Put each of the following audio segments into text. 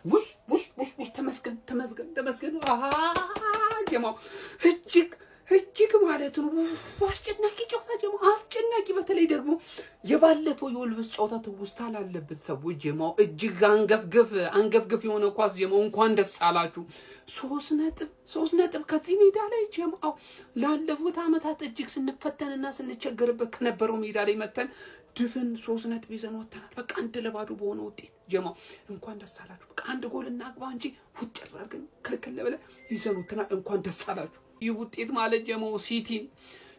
ውይ ተመስገን ጀማው እጅግ ማለት ነው አስጨናቂ ጨዋታ ጀማው አስጨናቂ በተለይ ደግሞ የባለፈው የወልቭስ ጨዋታ ትውስታ ላለበት ሰዎች ጀማው እጅግ አንገፍገፍ የሆነ ኳስ ጀማው እንኳን ደስ አላችሁ 3 ነጥብ ከዚህ ሜዳ ላይ ጀማው ላለፉት አመታት እጅግ ስንፈተንና ስንቸገርበት ከነበረው ሜዳ ላይ መተን ድፍን 3 ነጥብ ይዘን ወጣናል በቃ 1-2 በሆነ ውጤት ጀማው እንኳን ደስ አላችሁ በቃ 1 ጎል እናግባ እንጂ ውጭ አድርገን ክልክል ብለ ይዘን ወጣናል እንኳን ደስ አላችሁ ይህ ውጤት ማለት ጀማው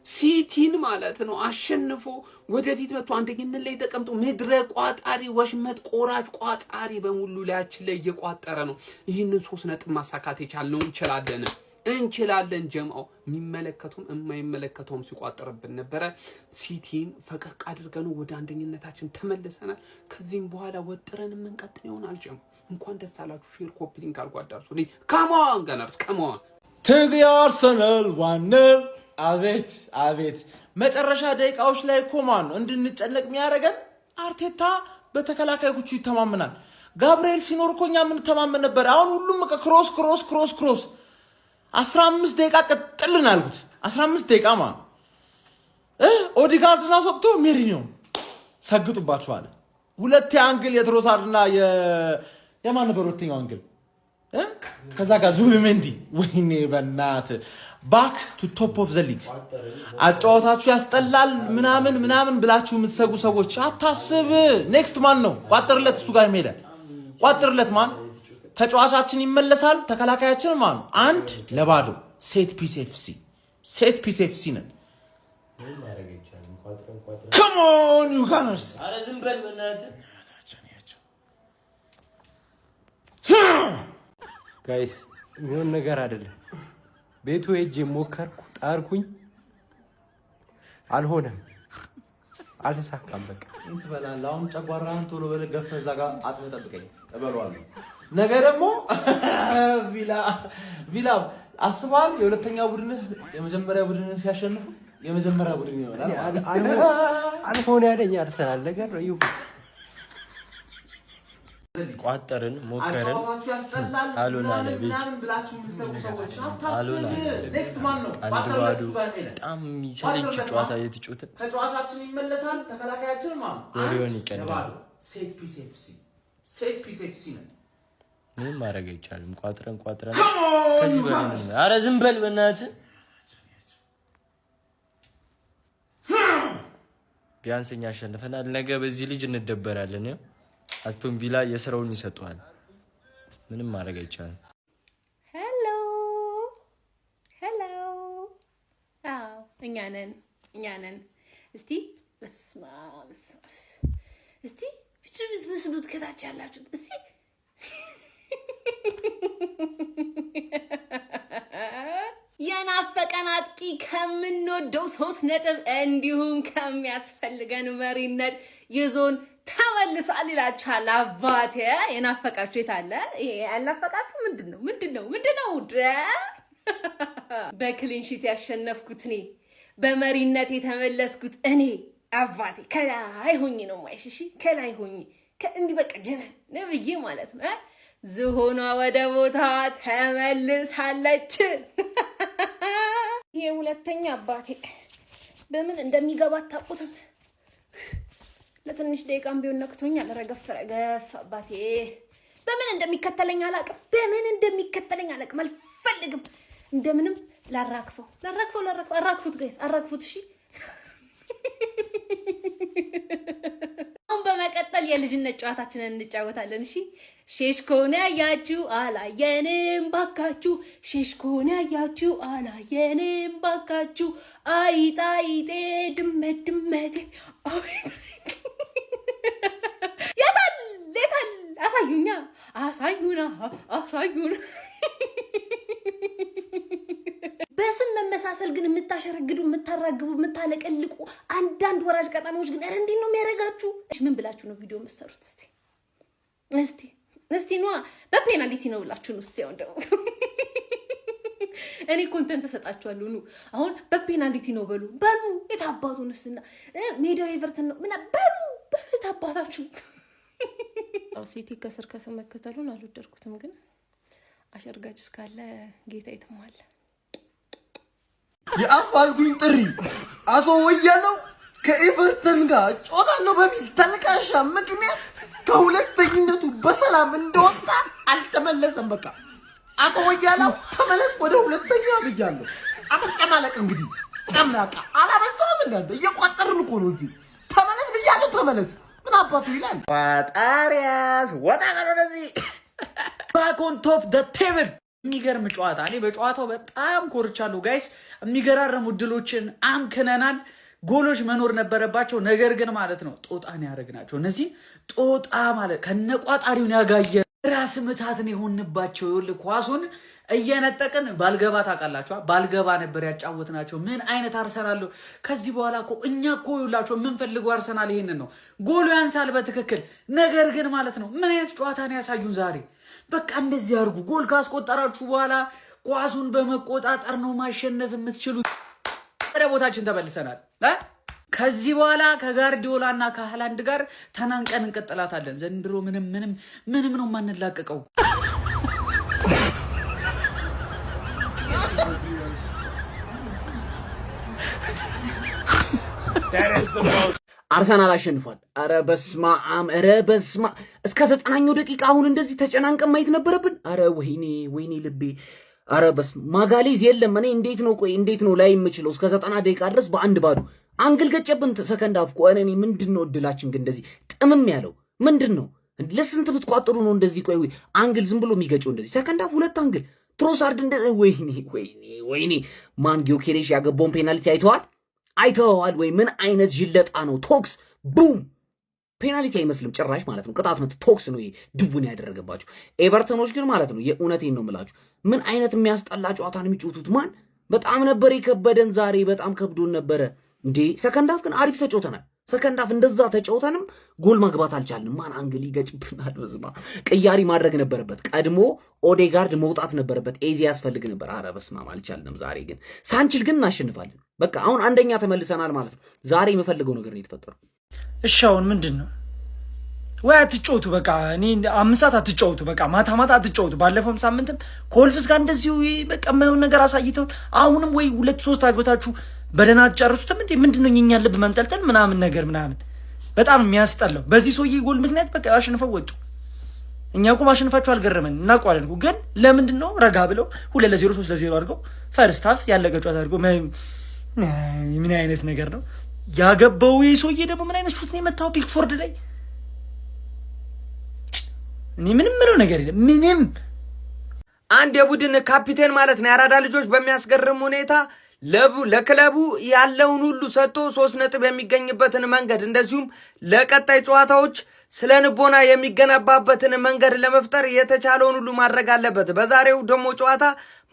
ሲቲን ማለት ነው አሸንፎ ወደፊት መጥቶ አንደኝነት ላይ ተቀምጦ ምድረ ቋጣሪ ወሽመጥ ቆራጭ ቋጣሪ በሙሉ ላያችን ላይ እየቋጠረ ነው ይህንን 3 ነጥብ ማሳካት የቻልነው እንችላለን ጀማው የሚመለከቱም የማይመለከቱም ሲቋጠርብን ነበር ሲቲን ፈቀቅ አድርገን ወደ አንደኝነታችን ተመልሰናል ከዚህም በኋላ ወጥረን የምንቀጥል ይሆናል ጀማው እንኳን ደስ አላችሁ ሼር ኮፒ ሊንክ አድርጉ አዳርሱልኝ ካሞን ጋናርስ ካሞን ቲቪ አርሰናል ዋነር አቤት መጨረሻ ደቂቃዎች ላይ ኮማን እንድንጨነቅ የሚያደርገን አርቴታ በተከላካዮቹ ይተማመናል ጋብሪኤል ሲኖር ኮኛ ምን ተማመን ነበር አሁን ሁሉም ክሮስ 15 ደቂቃ ቀጥልን አልኩት 15 ደቂቃ ማለት ኦዲጋርድና ሰጥቶ ሜሪኒዮ ሰግጡባቸዋል ሁለት አንግል የትሮሳርድና የማን ነበር ሁለተኛው አንግል ከዛ ጋር ዙቢሜንዲ ወይኔ በእናት ባክ ቱ ቶፕ ኦፍ ዘ ሊግ አጫዋታችሁ ያስጠላል ምናምን ብላችሁ የምትሰጉ ሰዎች አታስብ ኔክስት ማን ነው ቋጥርለት እሱ ጋር ሄደ ቋጥርለት ማን ተጫዋቻችን ይመለሳል ተከላካያችን ማን 1-0 ሴት ፒስ ኤፍሲ ነን come on you gunners አረ ዝም በል በእናትህ ጋይስ ምን ነገር አይደለም ቤቱ ሄጄ ሞከርኩ ጣርኩኝ አልሆነም አልተሳካም በቃ እንት በላል አሁን ጨጓራህን ቶሎ በለ ገፈህ እዛ ጋር አጥፈህ ጠብቀኝ እበለዋለሁ ነገ ደግሞ ቪላ አስባል የሁለተኛ ቡድን የመጀመሪያ ቡድን ሲያሸንፉ የመጀመሪያ ቡድን ይሆናል አልሆነ ያለኝ አርሰናል ነገር ነው ይሁ ቋጠርን ሞከርን አሉና ለቤት ብላችሁ የምትሰሩ ሰዎች አታስብ ኔክስት ማን ነው ባዶ በጣም የሚሰለች ጨዋታ የተጫወተ ተጫዋቻችን ይመለሳል ተከላካያችን ማን ወሬውን ይቀንዳል ሴት ፒስ ኤፍሲ ነው ምን ማድረግ አይቻልም ቋጥረን ከዚህ በላይ አረ ዝም በል በእናትህ ቢያንስኛ አሸንፈናል ነገ በዚህ ልጅ እንደበራለን አስቶን ቪላ የስራውን ይሰጣል ምንም ማድረግ አይቻልም ሄሎ እኛ ነን እስቲ ቢትሪዝ በስሉት ከታች ያላችሁ እስቲ የናፈቀን አጥቂ ከምንወደው 3 ነጥብ እንዲሁም ከሚያስፈልገን መሪነት ይዞን ተመልሷል ይላችኋል አባቴ የናፈቃችሁ የታለ ይሄ ያናፈቃችሁ ምንድነው በክሊን ሺት ያሸነፍኩት እኔ በመሪነት የተመለስኩት እኔ አባቴ ከላይ ሆኜ ነው ማይሽሺ ከላይ ሆኜ እንዲህ በቃ ጀነን ነብዬ ማለት ነው ዝሆኗ ወደ ቦታ ተመልሳለች ይሄ ሁለተኛ አባቴ በምን እንደሚገባ ታውቁትም ለትንሽ ደቂቃም ቢሆን ነክቶኛል ረገፍ አባቴ በምን እንደሚከተለኝ አላውቅም አልፈልግም እንደምንም ላራክፈው ጋይስ አራክፉት እሺ አሁን በመቀጠል የልጅነት ጨዋታችንን እንጫወታለን እሺ ሼሽኮን ያያችሁ አላየንም ባካችሁ ሼሽኮን ያያችሁ አላየንም ባካችሁ አይጣይጤ ድመቴ የታል አሳዩና በስም መመሳሰል ግን የምታሸረግዱ የምታራግቡ የምታለቀልቁ አንዳንድ ወራጅ ቀጣናዎች ግን አረ እንዴት ነው የሚያረጋችሁ ምን ብላችሁ ነው ቪዲዮ መስሩት እስቲ ነው በፔናልቲ ነው ብላችሁ ነው እስቲ አሁን ደግሞ እኔ ኮንተንት ተሰጣችኋለሁ ነው አሁን በፔናልቲ ነው በሉ የታባቱንስና ሜዳው ኤቨርተን ነው ምና በሉ የታባታችሁ ያው ሲቲ ከስር መከተሉን አልወደድኩትም፣ ግን አሸርጋጅ እስካለ ጌታ ይተማል። የአፋልጉኝ ጥሪ አቶ ወያለው ከኤቨርተን ጋር ጮታለው በሚል ተልካሻ ምክንያት ከሁለተኝነቱ በሰላም እንደወጣ አልተመለሰም። በቃ አቶ ወያለው ተመለስ ወደ ሁለተኛ ብያለሁ። አትጨማለቅ እንግዲህ ጨምላቃ አላበዛም። እንዳንተ እየቆጠርን እኮ ነው እዚህ። ተመለስ ብያለሁ፣ ተመለስ። ምን አባቱ ይላል ቋጣሪያስ ወጣ ወደዚህ ባክ ኦን ቶፕ ዘ ቴብል። የሚገርም ጨዋታ። እኔ በጨዋታው በጣም ኮርቻለሁ ጋይስ። የሚገራረሙ ድሎችን አምክነናል። ጎሎች መኖር ነበረባቸው፣ ነገር ግን ማለት ነው ጦጣን ያደረግናቸው። እነዚህ ጦጣ ማለት ከነቋጣሪውን ያጋየ ራስ ምታትን የሆንባቸው። ይኸውልህ ኳሱን እየነጠቅን ባልገባ ታውቃላችሁ፣ ባልገባ ነበር ያጫወትናቸው። ምን አይነት አርሰናል ነው ከዚህ በኋላ እኮ እኛ እኮ ይኸውላችሁ የምንፈልገው አርሰናል ይሄንን ነው። ጎሉ ያንሳል በትክክል፣ ነገር ግን ማለት ነው ምን አይነት ጨዋታ ነው ያሳዩን ዛሬ። በቃ እንደዚህ አድርጉ። ጎል ካስቆጠራችሁ በኋላ ኳሱን በመቆጣጠር ነው ማሸነፍ የምትችሉት። ወደ ቦታችን ተመልሰናል። ከዚህ በኋላ ከጋርዲዮላ እና ከሃላንድ ጋር ተናንቀን እንቀጥላታለን። ዘንድሮ ምንም ነው የማንላቀቀው። አርሰናል አሸንፏል። ኧረ በስመ አብ! ኧረ በስመ አብ! እስከ 90ኛው ደቂቃ አሁን እንደዚህ ተጨናንቀን ማየት ነበረብን። ኧረ ወይኔ ልቤ! ኧረ በስመ ማጋሌዝ የለም። እኔ እንዴት ነው ላይ የምችለው? እስከ 90 ደቂቃ ድረስ በአንድ ባዶ አንግል ገጨብን። ሰከንድ አፍ ቆይ እኔ ምንድነው እድላችን ግን እንደዚህ ጥምም ያለው ምንድነው? ለስንት ብትቋጥሩ ነው እንደዚህ? ቆይ አንግል ዝም ብሎ የሚገጨው እንደዚህ? ሰከንድ አፍ ሁለት አንግል ትሮሳርድ እንደ ወይኔ ማን ጊዮኬሬሽ ያገባውን ፔናልቲ አይተዋል ወይ? ምን አይነት ጅለጣ ነው! ቶክስ ቡም! ፔናልቲ አይመስልም ጭራሽ ማለት ነው። ቅጣት ምት ቶክስ ነው ይሄ ድቡን ያደረገባቸው። ኤቨርተኖች ግን ማለት ነው የእውነቴን ነው የምላችሁ ምን አይነት የሚያስጠላ ጨዋታን የሚጫወቱት። ማን በጣም ነበር የከበደን ዛሬ፣ በጣም ከብዶን ነበረ እንዴ። ሰከንድ አፍ ግን አሪፍ ተጫውተናል። ሰከንድ አፍ እንደዛ ተጫውተንም ጎል ማግባት አልቻልንም። ማን አንግል ይገጭብናል። በዝማ ቅያሪ ማድረግ ነበረበት። ቀድሞ ኦዴጋርድ መውጣት ነበረበት። ኤዚ ያስፈልግ ነበር። ኧረ በስመ አብ አልቻልንም። ዛሬ ግን ሳንችል ግን እናሸንፋለን። በቃ አሁን አንደኛ ተመልሰናል ማለት ነው። ዛሬ የምፈልገው ነገር ነው የተፈጠረው። እሺ አሁን ምንድን ነው? ወይ አትጫወቱ በቃ። እኔ 5 ሰዓት አትጫወቱ በቃ፣ ማታ አትጫወቱ። ባለፈውም ሳምንትም ከወልፍስ ጋር እንደዚሁ በቃ የማይሆን ነገር አሳይተውን አሁንም ወይ 2-3 አግብታችሁ በደህና አትጨርሱትም እንዴ? ምንድነው የእኛን ልብ መንጠልጠል ምናምን ነገር ምናምን በጣም የሚያስጠላው። በዚህ ሰውዬ ጎል ምክንያት በቃ አሸንፈው ወጡ። እኛ እኮ ማሸንፋቸው አልገረመን እናውቀዋለን እኮ፣ ግን ለምንድን ነው ረጋ ብለው 2-0 3-0 አድርገው ፈርስት ሃፍ ያለቀ ጨዋታ አድርገው ምን አይነት ነገር ነው ያገባው? ይህ ሰውዬ ደግሞ ምን አይነት ሹት ነው የመታው ፒክፎርድ ላይ? እኔ ምንም ምለው ነገር የለም ምንም። አንድ የቡድን ካፒቴን ማለት ነው የአራዳ ልጆች በሚያስገርም ሁኔታ ለክለቡ ያለውን ሁሉ ሰጥቶ 3 ነጥብ የሚገኝበትን መንገድ እንደዚሁም ለቀጣይ ጨዋታዎች ስለ ንቦና የሚገነባበትን መንገድ ለመፍጠር የተቻለውን ሁሉ ማድረግ አለበት። በዛሬው ደግሞ ጨዋታ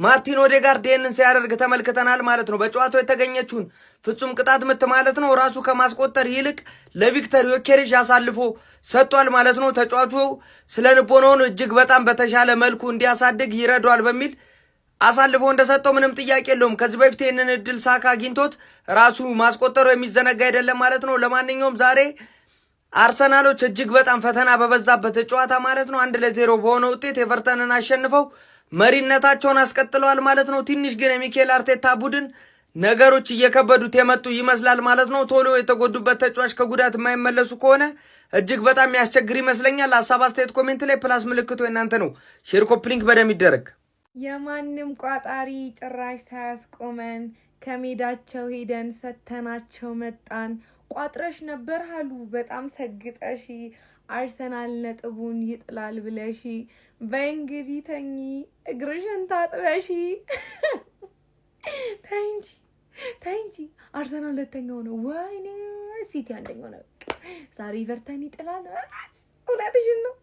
ማርቲን ኦዴጋርድ ይህንን ሲያደርግ ተመልክተናል ማለት ነው። በጨዋታው የተገኘችውን ፍጹም ቅጣት ምት ማለት ነው ራሱ ከማስቆጠር ይልቅ ለቪክተር ዮኬሬሽ አሳልፎ ሰጥቷል ማለት ነው። ተጫዋቹ ስለ ንቦናውን እጅግ በጣም በተሻለ መልኩ እንዲያሳድግ ይረዷል በሚል አሳልፎ እንደሰጠው ምንም ጥያቄ የለውም። ከዚህ በፊት ይህንን እድል ሳካ አግኝቶት ራሱ ማስቆጠሩ የሚዘነጋ አይደለም ማለት ነው። ለማንኛውም ዛሬ አርሰናሎች እጅግ በጣም ፈተና በበዛበት ጨዋታ ማለት ነው 1-0 በሆነ ውጤት ኤቨርተንን አሸንፈው መሪነታቸውን አስቀጥለዋል ማለት ነው። ትንሽ ግን የሚኬል አርቴታ ቡድን ነገሮች እየከበዱት የመጡ ይመስላል ማለት ነው። ቶሎ የተጎዱበት ተጫዋች ከጉዳት የማይመለሱ ከሆነ እጅግ በጣም ያስቸግር ይመስለኛል። ሀሳብ አስተያየት ኮሜንት ላይ ፕላስ ምልክቱ የእናንተ ነው። ሼር ኮፕሊንክ በደም ይደረግ። የማንም ቋጣሪ ጭራሽ ሳያስቆመን ከሜዳቸው ሄደን ሰተናቸው መጣን። ቋጥረሽ ነበር አሉ በጣም ሰግጠሺ፣ አርሰናል ነጥቡን ይጥላል ብለሺ፣ በእንግዲህ ተኚ እግርሽን ታጥበሺ። ታይንጂ አርሰናል ሁለተኛው ነው። ወይኔ ሲቲ አንደኛው ነው። ዛሬ ኤቨርተን ይጥላል። እውነትሽን ነው።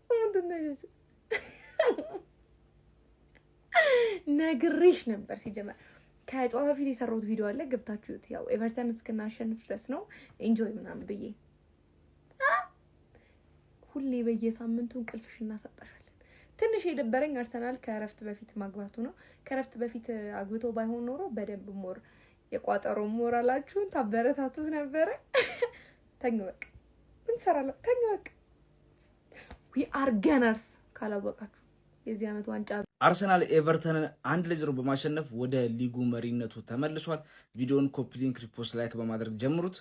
ነግሬሽ ነበር። ሲጀመር ከጨዋታ በፊት የሰራሁት ቪዲዮ አለ ገብታችሁት፣ ያው ኤቨርተን እስክናሸንፍ ድረስ ነው ኢንጆይ ምናምን ብዬ ሁሌ በየሳምንቱ እንቅልፍሽ እናሰጣሻለን። ትንሽ የደበረኝ አርሰናል ከእረፍት በፊት ማግባቱ ነው። ከእረፍት በፊት አግብቶ ባይሆን ኖሮ በደንብ ሞር የቋጠሮ ሞራላችሁን ታበረታቱት ነበረ። ተኙ በቃ ምን ሰራለ ተኙ በቃ ዊ አር ገነርስ ካላወቃችሁ የዚህ ዓመት ዋንጫ አርሰናል ኤቨርተንን 1-0 በማሸነፍ ወደ ሊጉ መሪነቱ ተመልሷል። ቪዲዮን ኮፒ ሊንክ ሪፖስት ላይክ በማድረግ ጀምሩት።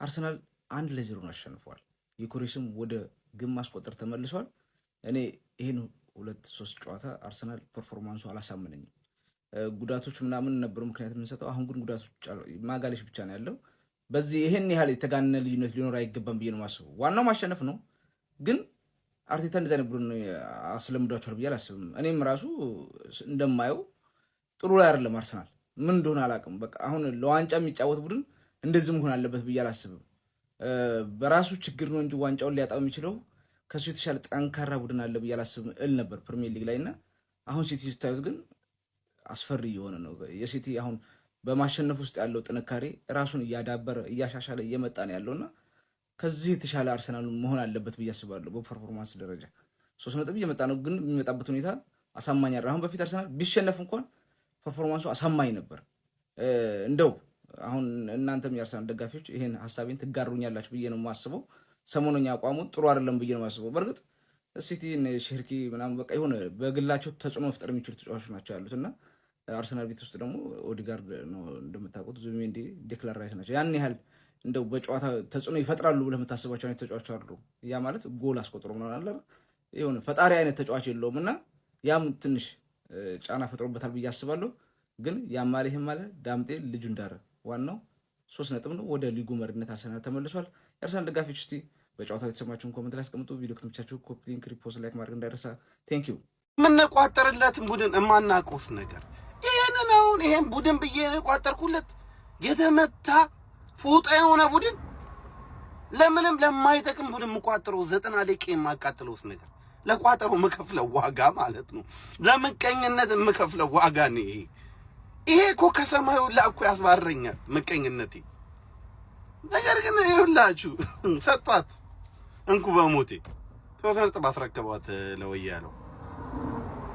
አርሰናል 1-0 አሸንፏል። የኮሬሽም ወደ ግብ ማስቆጠር ተመልሷል። እኔ ይሄን 2-3 ጨዋታ አርሰናል ፐርፎርማንሱ አላሳመነኝም። ጉዳቶች ምናምን ነበሩ ምክንያት የምንሰጠው። አሁን ግን ጉዳቶች ማጋሌሽ ብቻ ነው ያለው። በዚህ ይሄን ያህል የተጋነነ ልዩነት ሊኖር አይገባም ብዬ ነው የማስበው። ዋናው ማሸነፍ ነው። ግን አርቴታ እንደዛ ነበር አስለምዷቸዋል ብዬ አላስብም። እኔም ራሱ እንደማየው ጥሩ ላይ አይደለም አርሰናል። ምን እንደሆነ አላውቅም። በቃ አሁን ለዋንጫ የሚጫወት ቡድን እንደዚህ መሆን አለበት ብዬ አላስብም። በራሱ ችግር ነው እንጂ ዋንጫውን ሊያጣው የሚችለው ከሱ የተሻለ ጠንካራ ቡድን አለ ብዬ አላስብም እል ነበር ፕሪሚየር ሊግ ላይና አሁን ሲቲ ስታዩት ግን አስፈሪ የሆነ ነው። የሲቲ አሁን በማሸነፍ ውስጥ ያለው ጥንካሬ ራሱን እያዳበረ እያሻሻለ እየመጣ ነው ያለውና ከዚህ የተሻለ አርሰናል መሆን አለበት ብዬ አስባለሁ። በፐርፎርማንስ ደረጃ 3 ነጥብ እየመጣ ነው፣ ግን የሚመጣበት ሁኔታ አሳማኝ አይደለም። አሁን በፊት አርሰናል ቢሸነፍ እንኳን ፐርፎርማንሱ አሳማኝ ነበር። እንደው አሁን እናንተም የአርሰናል ደጋፊዎች ይሄን ሐሳቤን ትጋሩኛላችሁ ብዬ ነው የማስበው። ሰሞኑኛ አቋሙ ጥሩ አይደለም ብዬ ነው የማስበው። በእርግጥ ሲቲ ሼርኪ ምናምን በቃ የሆነ በግላቸው ተጽዕኖ መፍጠር የሚችሉ ተጫዋቾች ናቸው ያሉትና አርሰናል ቤት ውስጥ ደግሞ ኦዲጋርድ ነው እንደምታውቁት፣ ዙቢሜንዲ፣ ዴክላን ራይስ ናቸው። ያን ያህል እንደው በጨዋታ ተጽዕኖ ይፈጥራሉ ብለህ የምታስባቸው አይነት ተጫዋቾች አሉ። ያ ማለት ጎል አስቆጥሮ ምናምን አለ የሆነ ፈጣሪ አይነት ተጫዋች የለውም እና ያም ትንሽ ጫና ፈጥሮበታል ብዬ አስባለሁ። ግን ያም ማለት ይሄም ማለት ዳምጤ ልጁ እንዳረ ዋናው 3 ነጥብ ነው። ወደ ሊጉ መሪነት አርሰናል ተመልሷል። የአርሰናል ደጋፊዎች እስቲ በጨዋታው የተሰማችሁን ኮሜንት ላይ አስቀምጡ። ቪዲዮ ከተመቻችሁ ኮፒ ሊንክ ሪፖስት ላይክ ማድረግ እንዳይረሳ። ቴንክ ዩ። የምንቋጠርለትን ቡድን የማናውቀውስ ነገር ይሄንን አሁን ይሄን ቡድን ብዬ ቋጠርኩለት የተመታ ፎጣ የሆነ ቡድን ለምንም ለማይጠቅም ቡድን የምቋጠረው 90 ደቂቃ የማቃጥለውስ ነገር ለቋጠሩ የምከፍለው ዋጋ ማለት ነው። ለምቀኝነት የምከፍለው ዋጋ ነው ይሄ። ይሄ እኮ ከሰማዩ ላኩ ያስባረኛል ምቀኝነቴ። ነገር ግን ይኸውላችሁ ሰጧት እንኩ በሞቴ 3 ነጥብ አስረከቧት ለወያለው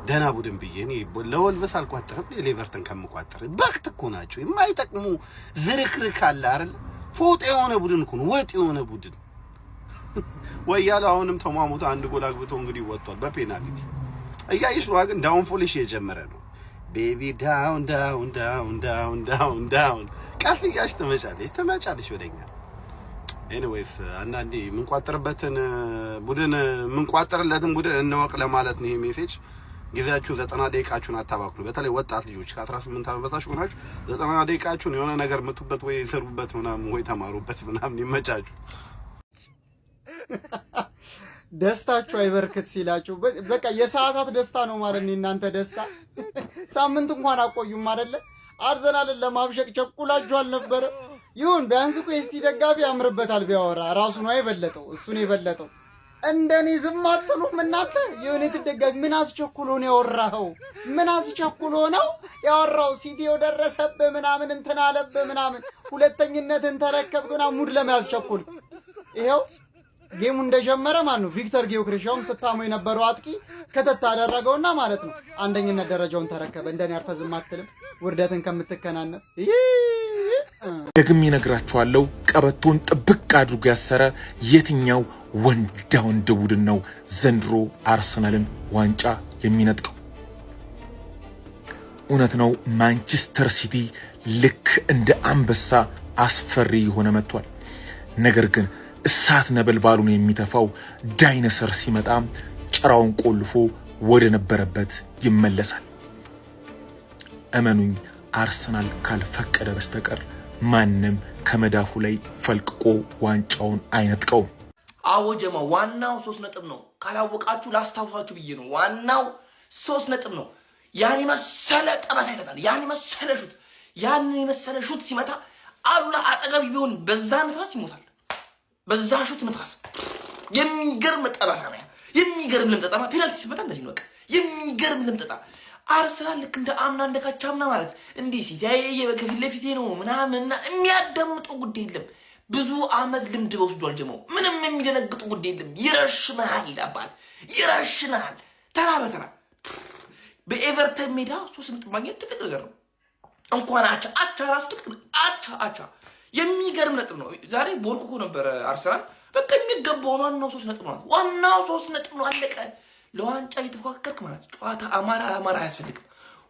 ደህና ቡድን ብዬ እኔ ለወልቨስ አልቋጠርም። ለኤቨርተን ከምቋጠር በክት እኮ ናቸው የማይጠቅሙ ዝርክርክ አለ አይደል? ፎጥ የሆነ ቡድን እኮ ነው፣ ወጥ የሆነ ቡድን ወያለው አሁንም ተሟሙቶ 1 ጎል አግብቶ እንግዲህ ወጥቷል በፔናልቲ። እያይሽ ነው ግን ዳውን ፎሊሽ የጀመረ ነው። ቤቢ ዳውን ዳውን ዳውን ዳውን ዳውን ዳውን ቀስ እያልሽ ትመጫለሽ ወደኛ። ኤኒዌይስ አንዳንዴ የምንቋጠርበትን ቡድን የምንቋጠርለትን ቡድን እንወቅ ለማለት ነው ይሄ ሜሴጅ። ጊዜያችሁ 90 ደቂቃችሁን አታባክኑ። በተለይ ወጣት ልጆች ከ18 ዓመት በታች ሆናችሁ 90 ደቂቃችሁን የሆነ ነገር ምቱበት ወይ ሰሩበት ምናምን ወይ ተማሩበት ምናምን ይመቻችሁ። ደስታችሁ አይበርክት ሲላችሁ በቃ የሰዓታት ደስታ ነው ማለት ነው እናንተ ደስታ። ሳምንት እንኳን አቆዩም አይደለ? አርሰናልን ለማብሸቅ ቸኩላችሁ አልነበረ? ይሁን ቢያንስ እኮ የሲቲ ደጋፊ ያምርበታል ቢያወራ፣ ራሱ ነው የበለጠው፣ እሱ ነው የበለጠው። እንደኔ ዝም አትሉም እናንተ? የዩናይትድ ደጋፊ ምን አስቸኩሎ ነው ያወራኸው? ምን አስቸኩሎ ነው ያወራው? ሲቲው ደረሰብህ ምናምን እንትን አለብህ ምናምን ሁለተኝነትን ተረከብክና ሙድ ለመያዝ ቸኩል። ይሄው ጌሙ እንደጀመረ ማለት ነው ቪክተር ጊዮክሬሻውም ስታሙ የነበረው አጥቂ ከተታ አደረገውና ማለት ነው አንደኝነት ደረጃውን ተረከበ። እንደኔ አርፈህ ዝም አትልም ውርደትን ከምትከናነብ። ደግሜ እነግራችኋለሁ፣ ቀበቶን ጥብቅ አድርጎ ያሰረ የትኛው ወንዳ ወንድ ቡድን ነው ዘንድሮ አርሰናልን ዋንጫ የሚነጥቀው? እውነት ነው፣ ማንቸስተር ሲቲ ልክ እንደ አንበሳ አስፈሪ የሆነ መጥቷል። ነገር ግን እሳት ነበልባሉን የሚተፋው ዳይኖሰር ሲመጣ ጭራውን ቆልፎ ወደ ነበረበት ይመለሳል። እመኑኝ፣ አርሰናል ካልፈቀደ በስተቀር ማንም ከመዳፉ ላይ ፈልቅቆ ዋንጫውን አይነጥቀው። አዎ ጀማ፣ ዋናው 3 ነጥብ ነው። ካላወቃችሁ ላስታውሳችሁ ብዬ ነው። ዋናው 3 ነጥብ ነው። ያን መሰለ ጠባሳ ይሰጣል። ያን መሰለ ሹት ሲመታ አሉላ አጠገብ ቢሆን በዛ ንፋስ ይሞታል። በዛ ሹት ንፋስ የሚገርም ጠባሳ ነው። የሚገርም ልምጠጣ ፔናልቲ ሲመታ እንደዚህ ነው። በቃ የሚገርም ልምጠጣ። አርሰናል ልክ እንደ አምና እንደ ካቻምና ማለት እንዲህ ሲታየየ በከፊት ለፊቴ ነው ምናምንና የሚያዳምጠው ጉዳይ የለም። ብዙ አመት ልምድ ወስዷል ጀማው። ምንም የሚደነግጡ ጉዳይ የለም። ይረሽናል፣ አባት ይረሽናል። ተራ በተራ በኤቨርተን ሜዳ 3 ነጥብ ማግኘት ትልቅ ነገር ነው። እንኳን አቻ ራሱ ትልቅ አቻ የሚገርም ነጥብ ነው። ዛሬ ቦርኮኮ ነበር አርሰናል በቃ የሚገባው ዋናው 3 ነጥብ ነው። ዋናው 3 ነጥብ ነው። አለቀ። ለዋንጫ እየተፎካከርክ ማለት ጨዋታ አማራ አያስፈልግም።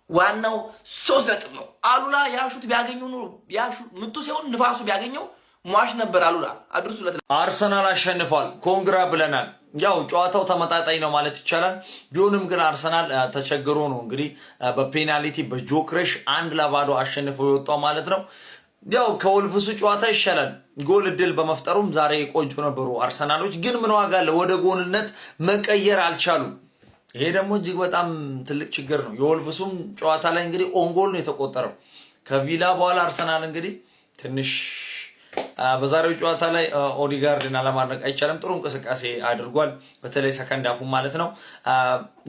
ዋናው 3 ነጥብ ነው። አሉላ ያሹት ቢያገኙ ነው ያሹ ምቱ ሲሆን ንፋሱ ቢያገኘው ሟሽ ነበር። አሉላ አድርሱለት። አርሰናል አሸንፏል። ኮንግራ ብለናል። ያው ጨዋታው ተመጣጣኝ ነው ማለት ይቻላል። ቢሆንም ግን አርሰናል ተቸግሮ ነው እንግዲህ በፔናልቲ በጆክሬሽ 1-0 አሸንፎ የወጣው ማለት ነው። ያው ከወልቭሱ ጨዋታ ይሻላል። ጎል እድል በመፍጠሩም ዛሬ ቆንጆ ነበሩ አርሰናሎች። ግን ምን ዋጋ አለ ወደ ጎልነት መቀየር አልቻሉም። ይሄ ደግሞ እጅግ በጣም ትልቅ ችግር ነው። የወልቭሱም ጨዋታ ላይ እንግዲህ ኦንጎል ነው የተቆጠረው። ከቪላ በኋላ አርሰናል እንግዲህ ትንሽ በዛሬው ጨዋታ ላይ ኦዲጋርድን አለማድነቅ አይቻልም። ጥሩ እንቅስቃሴ አድርጓል። በተለይ ሰከንድ አፉ ማለት ነው።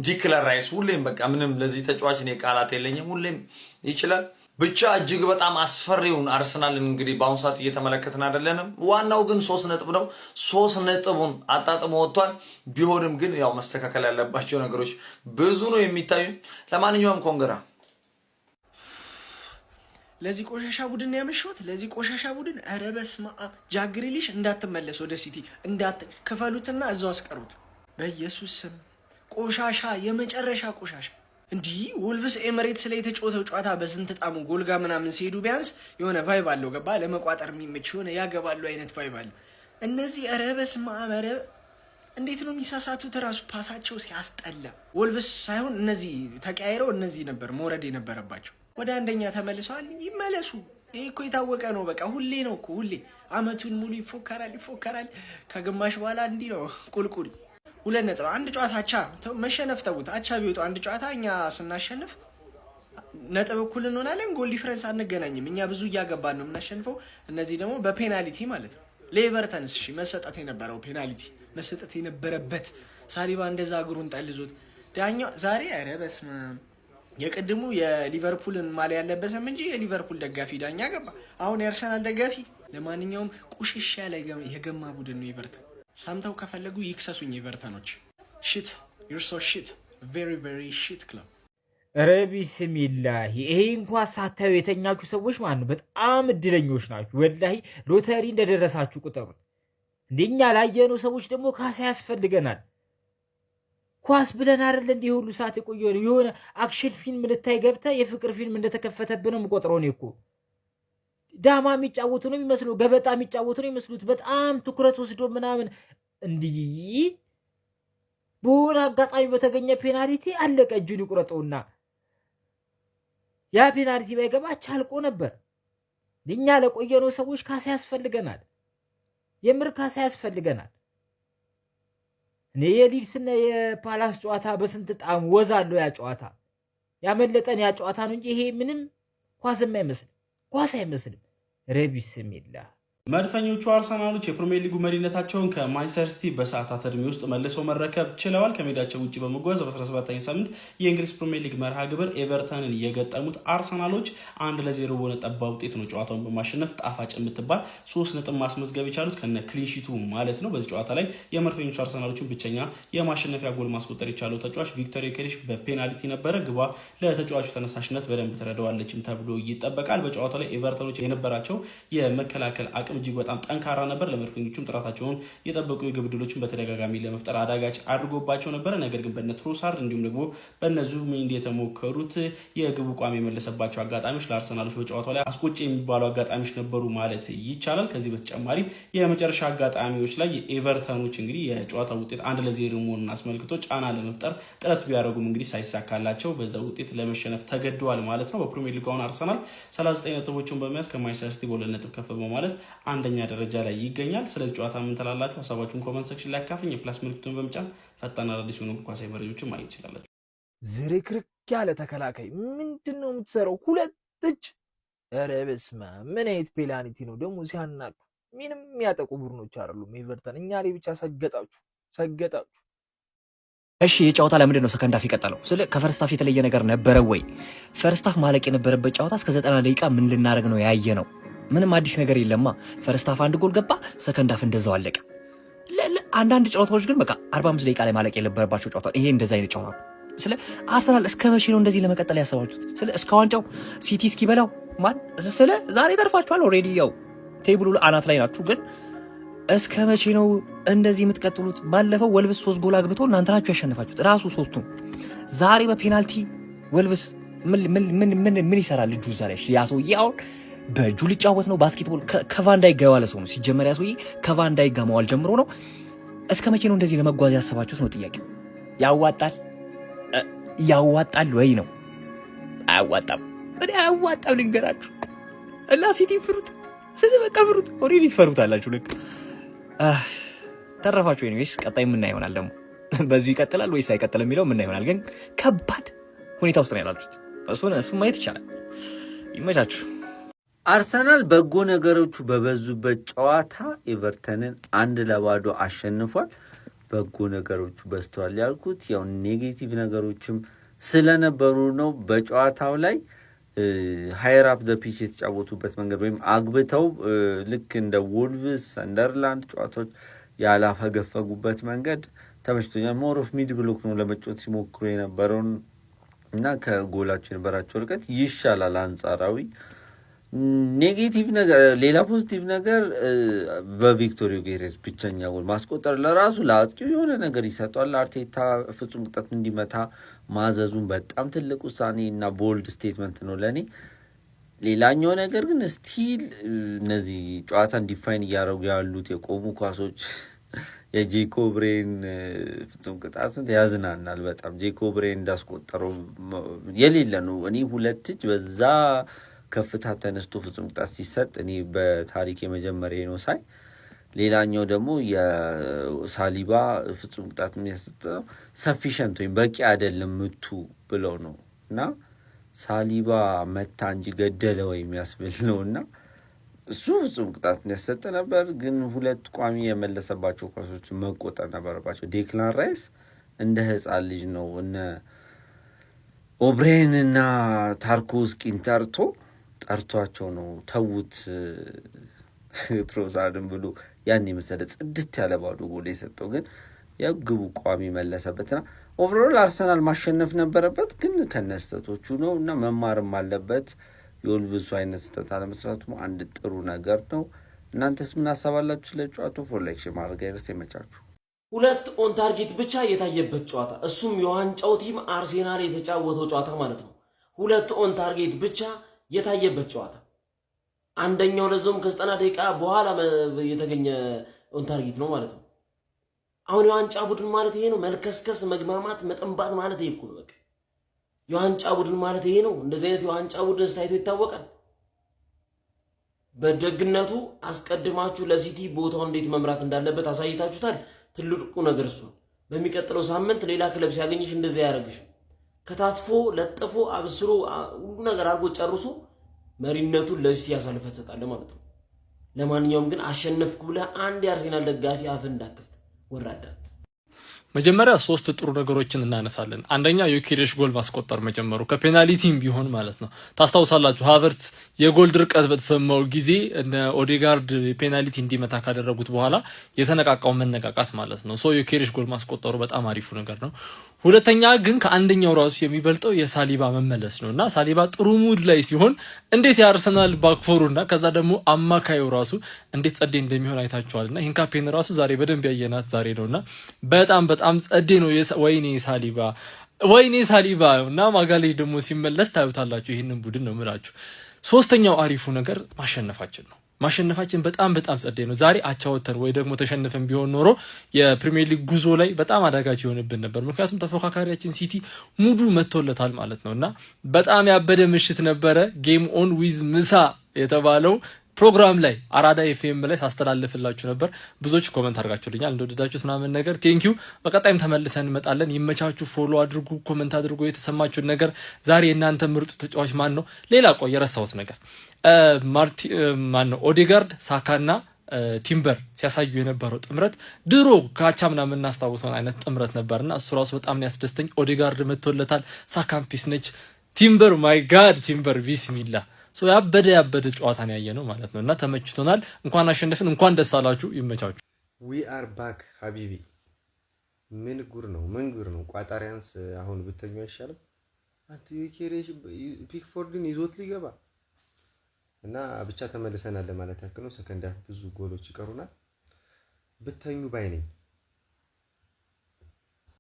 ዲክለር ራይስ ሁሌም በቃ ምንም ለዚህ ተጫዋች እኔ ቃላት የለኝም። ሁሌም ይችላል። ብቻ እጅግ በጣም አስፈሪውን አርሰናልን እንግዲህ በአሁኑ ሰዓት እየተመለከትን አይደለንም። ዋናው ግን 3 ነጥብ ነው። 3 ነጥቡን አጣጥሞ ወጥቷል። ቢሆንም ግን ያው መስተካከል ያለባቸው ነገሮች ብዙ ነው የሚታዩ። ለማንኛውም ኮንግራ ለዚህ ቆሻሻ ቡድን ያመሽሁት ለዚህ ቆሻሻ ቡድን ኧረ በስመ አብ ጃግሪሊሽ እንዳትመለስ ወደ ሲቲ ከፈሉትና እዛው አስቀሩት በኢየሱስ ስም። ቆሻሻ የመጨረሻ ቆሻሻ። እንዲህ ወልቭስ ኤምሬትስ ላይ የተጫወተው ጨዋታ በስንት ጣሙ ጎልጋ ምናምን ሲሄዱ ቢያንስ የሆነ ቫይብ አለው። ገባ ለመቋጠር የሚመች የሆነ ያገባሉ አይነት ቫይብ አለው። እነዚህ ኧረ በስመ አብ ኧረ እንዴት ነው የሚሳሳቱት? ራሱ ፓሳቸው ሲያስጠላ። ወልቭስ ሳይሆን እነዚህ ተቀያይረው እነዚህ ነበር መውረድ የነበረባቸው። ወደ አንደኛ ተመልሰዋል። ይመለሱ። ይሄ እኮ የታወቀ ነው። በቃ ሁሌ ነው እኮ ሁሌ አመቱን ሙሉ ይፎከራል። ከግማሽ በኋላ እንዲህ ነው ቁልቁል። 2 ነጥብ 1 ጨዋታ አቻ መሸነፍ ተውት። አቻ ቢወጡ 1 ጨዋታ እኛ ስናሸንፍ ነጥብ እኩል እንሆናለን። ጎል ዲፍረንስ አንገናኝም። እኛ ብዙ እያገባን ነው የምናሸንፈው። እነዚህ ደግሞ በፔናልቲ ማለት ነው። ለኤቨርተንስ እሺ መሰጠት የነበረው ፔናልቲ መሰጠት የነበረበት ሳሊባ እንደዛ እግሩን ጠልዞት ዳኛው ዛሬ ኧረ በስመ አብ የቅድሙ የሊቨርፑልን ማሊያ ያለበሰም እንጂ የሊቨርፑል ደጋፊ ዳኛ ገባ። አሁን የአርሰናል ደጋፊ። ለማንኛውም ቁሽሻ ላይ የገማ ቡድን ነው ኤቨርተን። ሰምተው ከፈለጉ ይክሰሱኝ ኤቨርተኖች። ሽት ዩር ሶ ሽት ቬሪ ቬሪ ሽት ክለብ። ኧረ ቢስሚላሂ ይሄ እንኳን ሳታዩ የተኛችሁ ሰዎች ማለት በጣም እድለኞች ናችሁ። ወላሂ ሎተሪ እንደደረሳችሁ ቁጠሩት። እንደኛ ላየነው ሰዎች ደግሞ ካሳ ያስፈልገናል። ኳስ ብለን አይደል እንደ ሁሉ ሰዓት የቆየው የሆነ አክሽን ፊልም ልታይ ገብተህ የፍቅር ፊልም እንደተከፈተብን ነው የምቆጥረው ነው እኮ። ዳማ የሚጫወቱ ነው የሚመስለው፣ ገበጣ የሚጫወቱ ነው የሚመስሉት። በጣም ትኩረት ወስዶ ምናምን እንዲህ በሆነ አጋጣሚ በተገኘ ፔናልቲ አለቀ። እጁን ይቁረጠውና ያ ፔናልቲ ባይገባ ቻልቆ ነበር። እኛ ለቆየነው ሰዎች ካሳ ያስፈልገናል። የምር ካሳ ያስፈልገናል። እኔ የሊድስና የፓላስ ጨዋታ በስንት ጣም ወዛለው ያ ጨዋታ ያመለጠን ያ ጨዋታ ነው እንጂ ይሄ ምንም ኳስ አይመስልም። ረቢስሚላ መድፈኞቹ አርሰናሎች የፕሪሚየር ሊጉ መሪነታቸውን ከማንቸስተር ሲቲ በሰዓታት እድሜ ውስጥ መልሰው መረከብ ችለዋል። ከሜዳቸው ውጪ በመጓዝ በ17ኛ ሳምንት የእንግሊዝ ፕሪሚየር ሊግ መርሃ ግብር ኤቨርተንን የገጠሙት አርሰናሎች 1-0 በሆነ ጠባብ ውጤት ነው ጨዋታውን በማሸነፍ ጣፋጭ የምትባል 3 ነጥብ ማስመዝገብ የቻሉት ከነ ክሊንሺቱ ማለት ነው። በዚህ ጨዋታ ላይ የመድፈኞቹ አርሰናሎችን ብቸኛ የማሸነፊያ ጎል ማስቆጠር የቻለው ተጫዋች ቪክቶር ዮኬሬሽ በፔናልቲ ነበረ። ግቧ ለተጫዋቹ ተነሳሽነት በደንብ ትረዳዋለችም ተብሎ ይጠበቃል። በጨዋታው ላይ ኤቨርተኖች የነበራቸው የመከላከል አቅም እጅግ በጣም ጠንካራ ነበር። ለመድፈኞቹም ጥራታቸውን የጠበቁ የግብ ዕድሎችን በተደጋጋሚ ለመፍጠር አዳጋች አድርጎባቸው ነበር። ነገር ግን በነ ትሮሳርድ እንዲሁም ደግሞ በነ ዙቢሜንዲ የተሞከሩት የግብ ቋሚ የመለሰባቸው አጋጣሚዎች ለአርሰናሎች በጨዋታው ላይ አስቆጪ የሚባሉ አጋጣሚዎች ነበሩ ማለት ይቻላል። ከዚህ በተጨማሪ የመጨረሻ አጋጣሚዎች ላይ የኤቨርተኖች እንግዲህ የጨዋታው ውጤት 1-0 መሆኑን አስመልክቶ ጫና ለመፍጠር ጥረት ቢያደርጉም እንግዲህ ሳይሳካላቸው በዛ ውጤት ለመሸነፍ ተገደዋል ማለት ነው። በፕሪሚየር ሊግ አሁን አርሰናል 39 ነጥቦችን በመያዝ ከማንቸስተር ሲቲ በ2 ነጥብ ከፍ በማለት አንደኛ ደረጃ ላይ ይገኛል። ስለዚህ ጨዋታ ምን ትላላችሁ? ሀሳባችሁን ኮመንት ሴክሽን ላይ አካፍኝ። የፕላስ ምልክቱን በመጫን ፈጣን አዳዲስ የሆኑ እግር ኳሳዊ መረጃዎችን ማግኘት ትችላላችሁ። ዝርክርክ ያለ ተከላካይ ምንድነው የምትሰራው? 2 እጅ። ኧረ በስመ አብ ምን አይነት ፔናልቲ ነው ደግሞ ሲያናዱ። ምንም የሚያጠቁ ቡድኖች አይደሉም ኤቨርተን። እኛ ላይ ብቻ ሰገጣችሁ። እሺ የጨዋታ ለምንድን ነው ሰከንድ ሃፍ የቀጠለው? ከፈርስት ሃፍ የተለየ ነገር ነበረ ወይ? ፈርስት ሃፍ ማለቅ የነበረበት ጨዋታ እስከ 90 ደቂቃ ምን ልናደርግ ነው ያየ ነው? ምንም አዲስ ነገር የለማ። ፈርስት ሃፍ 1 ጎል ገባ፣ ሰከንድ ሃፍ እንደዛው አለቀ። አንዳንድ ጨዋታዎች ግን በቃ 45 ደቂቃ ላይ ማለቅ የነበረባቸው ጨዋታ ይሄ እንደዛ አይነት ጨዋታ ነው። አርሰናል እስከ መቼ ነው እንደዚህ ለመቀጠል ያሰባችሁት? እስከ ዋንጫው ሲቲ እስኪበላው ዛሬ ተርፋችኋል። ኦልሬዲ ያው ቴብሉ አናት ላይ ናችሁ። ግን እስከ መቼ ነው እንደዚህ የምትቀጥሉት? ባለፈው ወልቭስ 3 ጎል አግብቶ እናንተ ናችሁ ያሸነፋችሁት ራሱ 3ቱም። ዛሬ በፔናልቲ ወልቭስ ምን ይሰራል ልጁ እዛ ላይ? ያ ሰውዬ አሁን በእጁ ሊጫወት ነው ባስኬትቦል። ከቫንዳይክ ጋር የዋለ ሰው ነው ሲጀመር። ያ ሰውዬ ከቫንዳይክ ጋር መዋል ጀምሮ ነው። እስከ መቼ ነው እንደዚህ ለመጓዝ ያሰባችሁት ነው ጥያቄው። ያዋጣል ወይ ነው? አያዋጣም። እኔ አያዋጣም ልንገራችሁ። እና ሲቲ ፍሩት በቃ ፍሩት። ኦሬዲ ትፈሩታላችሁ። ልክ ተረፋችሁ። ኤኒዌይስ ቀጣይ ምን ይሆናል ደግሞ? በዚህ ይቀጥላል ወይስ አይቀጥልም የሚለው ምን ይሆናል? ግን ከባድ ሁኔታ ውስጥ ነው ያላችሁት። እሱን ማየት ይቻላል። ይመቻችሁ። አርሰናል በጎ ነገሮቹ በበዙበት ጨዋታ ኤቨርተንን 1-0 አሸንፏል። በጎ ነገሮቹ በዝተዋል ያልኩት ያው ኔጌቲቭ ነገሮችም ስለነበሩ ነው። በጨዋታው ላይ ሃየር አፕ ዘ ፒች የተጫወቱበት መንገድ ወይም አግብተው ልክ እንደ ወልቭስ ሰንደርላንድ ጨዋታዎች ያላፈገፈጉበት መንገድ ተመችቶኛል። ሞር ኦፍ ሚድ ብሎክ ነው ለመጫወት ሲሞክሩ የነበረውን እና ከጎላቸው የነበራቸው ርቀት ይሻላል አንጻራዊ። ኔጌቲቭ ነገር ሌላ ፖዚቲቭ ነገር በቪክቶሪዮ ጌሬዝ ብቸኛ ጎል ማስቆጠር ለራሱ ለአጥቂው የሆነ ነገር ይሰጧል። አርቴታ ፍጹም ቅጣት እንዲመታ ማዘዙን በጣም ትልቅ ውሳኔ እና ቦልድ ስቴትመንት ነው ለእኔ። ሌላኛው ነገር ግን ስቲል እነዚህ ጨዋታ እንዲፋይን እያደረጉ ያሉት የቆሙ ኳሶች የጄኮብሬን ፍጹም ቅጣት ያዝናናል በጣም። ጄኮብሬን እንዳስቆጠረው የሌለ ነው። እኔ 2 እጅ በዛ ከፍታ ተነስቶ ፍጹም ቅጣት ሲሰጥ እኔ በታሪክ የመጀመሪያ ነው ሳይ። ሌላኛው ደግሞ የሳሊባ ፍጹም ቅጣት የሚያሰጠው ሰፊሸንት ወይም በቂ አይደለም ምቱ ብለው ነው እና ሳሊባ መታ እንጂ ገደለ ወይ የሚያስብል ነው እና እሱ ፍጹም ቅጣት ያሰጠ ነበር። ግን 2 ቋሚ የመለሰባቸው ኳሶች መቆጠር ነበረባቸው። ዴክላን ራይስ እንደ ህፃን ልጅ ነው እነ ኦብሬን እና ታርኮቭስኪን ጠርቷቸው ነው ተውት ትሮሳርድን ብሎ ያን የመሰለ ጽድት ያለ ባዶ ጎል የሰጠው። ግን የግቡ ቋሚ መለሰበትና ኦቨርኦል አርሰናል ማሸነፍ ነበረበት፣ ግን ከነስተቶቹ ነው እና መማርም አለበት። የወልቭሱ አይነት ስተት አለመስራቱ አንድ ጥሩ ነገር ነው። እናንተስ ምን አሳባላችሁ? ለጨዋታው ፎርሌክሽን ማድረግ አይረስ የመቻችሁ 2 ኦን ታርጌት ብቻ የታየበት ጨዋታ፣ እሱም የዋንጫው ቲም አርሴናል የተጫወተው ጨዋታ ማለት ነው። 2 ኦን ታርጌት ብቻ የታየበት ጨዋታ፣ አንደኛው ለዞም ከ90 ደቂቃ በኋላ የተገኘ ኦን ታርጌት ነው ማለት ነው። አሁን የዋንጫ ቡድን ማለት ይሄ ነው። መልከስከስ፣ መግማማት፣ መጠንባት ማለት ይሄ እኮ ነው። በቃ የዋንጫ ቡድን ማለት ይሄ ነው። እንደዚህ አይነት የዋንጫ ቡድን ስታይቶ ይታወቃል። በደግነቱ አስቀድማችሁ ለሲቲ ቦታውን እንዴት መምራት እንዳለበት አሳይታችሁታል። ትልቁ ነገር እሱ። በሚቀጥለው ሳምንት ሌላ ክለብ ሲያገኝሽ እንደዚህ ያደርግሽ። ከታትፎ ለጥፎ አብስሮ ሁሉ ነገር አድርጎ ጨርሶ መሪነቱን ለሲቲ ያሳልፈ ተሰጣለ ማለት ነው። ለማንኛውም ግን አሸነፍኩ ብለህ አንድ የአርሴናል ደጋፊ አፍ እንዳከፍት ወራዳ። መጀመሪያ 3 ጥሩ ነገሮችን እናነሳለን። አንደኛ ዮኬሬሽ ጎል ማስቆጠር መጀመሩ ከፔናልቲም ቢሆን ማለት ነው። ታስታውሳላችሁ ሃቨርትስ የጎል ድርቀት በተሰማው ጊዜ እነ ኦዴጋርድ ፔናልቲ እንዲመታ ካደረጉት በኋላ የተነቃቃው መነቃቃት ማለት ነው። ሶ ዮኬሬሽ ጎል ማስቆጠሩ በጣም አሪፉ ነገር ነው። ሁለተኛ ግን ከአንደኛው ራሱ የሚበልጠው የሳሊባ መመለስ ነው እና ሳሊባ ጥሩ ሙድ ላይ ሲሆን እንዴት የአርሰናል ባክፎሩና ከዛ ደግሞ አማካዩ ራሱ እንዴት ጸዴ እንደሚሆን አይታችኋልና ይህን ካምፔን ራሱ ዛሬ በደንብ ያየናት ዛሬ ነውና በጣም ጸዴ ነው። ወይኔ ሳሊባ እና ማጋሌጅ ደግሞ ሲመለስ ታዩታላችሁ። ይህንን ቡድን ነው የምላችሁ። ሶስተኛው አሪፉ ነገር ማሸነፋችን ነው። ማሸነፋችን በጣም ጸዴ ነው። ዛሬ አቻወተን ወይ ደግሞ ተሸንፈን ቢሆን ኖሮ የፕሪሚየር ሊግ ጉዞ ላይ በጣም አዳጋች ይሆንብን ነበር። ምክንያቱም ተፎካካሪያችን ሲቲ ሙዱ መጥቶለታል ማለት ነውና በጣም ያበደ ምሽት ነበረ። ጌም ኦን ዊዝ ምሳ የተባለው ፕሮግራም ላይ አራዳ ኤፍኤም ላይ ሳስተላልፍላችሁ ነበር። ብዙዎች ኮመንት አድርጋችሁልኛል እንደወደዳችሁት ምናምን ነገር ቴንኪዩ። በቀጣይም ተመልሰን እንመጣለን። ይመቻችሁ። ፎሎ አድርጉ፣ ኮመንት አድርጉ የተሰማችሁን ነገር። ዛሬ እናንተ ምርጡ ተጫዋች ማን ነው? ሌላ ቆይ የረሳሁት ነገር ማን ነው? ኦዴጋርድ ሳካና ቲምበር ሲያሳዩ የነበረው ጥምረት ድሮ ካቻምና የምናስታውሰውን አይነት ጥምረት ነበርና እሱ ራሱ በጣም ነው ያስደስተኝ። ኦዴጋርድ መጥቶለታል፣ ሳካም ፒስ ነች። ቲምበር ማይ ጋድ ቲምበር ቢስሚላ ሶ ያበደ ጨዋታ ነው ያየነው ማለት ነው እና ተመችቶናል። እንኳን አሸነፍን፣ እንኳን ደስ አላችሁ። ይመቻችሁ። ዊ አር ባክ ሀቢቢ። ምን ጉር ነው ቋጣሪያንስ አሁን ብተኛ አይሻልም? አንተ ዩኬሬሽ ፒክፎርድን ይዞት ሊገባ እና ብቻ ተመልሰናል ለማለት ያክል ነው። ሰከንድ ሃፍ ብዙ ጎሎች ይቀሩናል። ብተኙ ባይ ነኝ።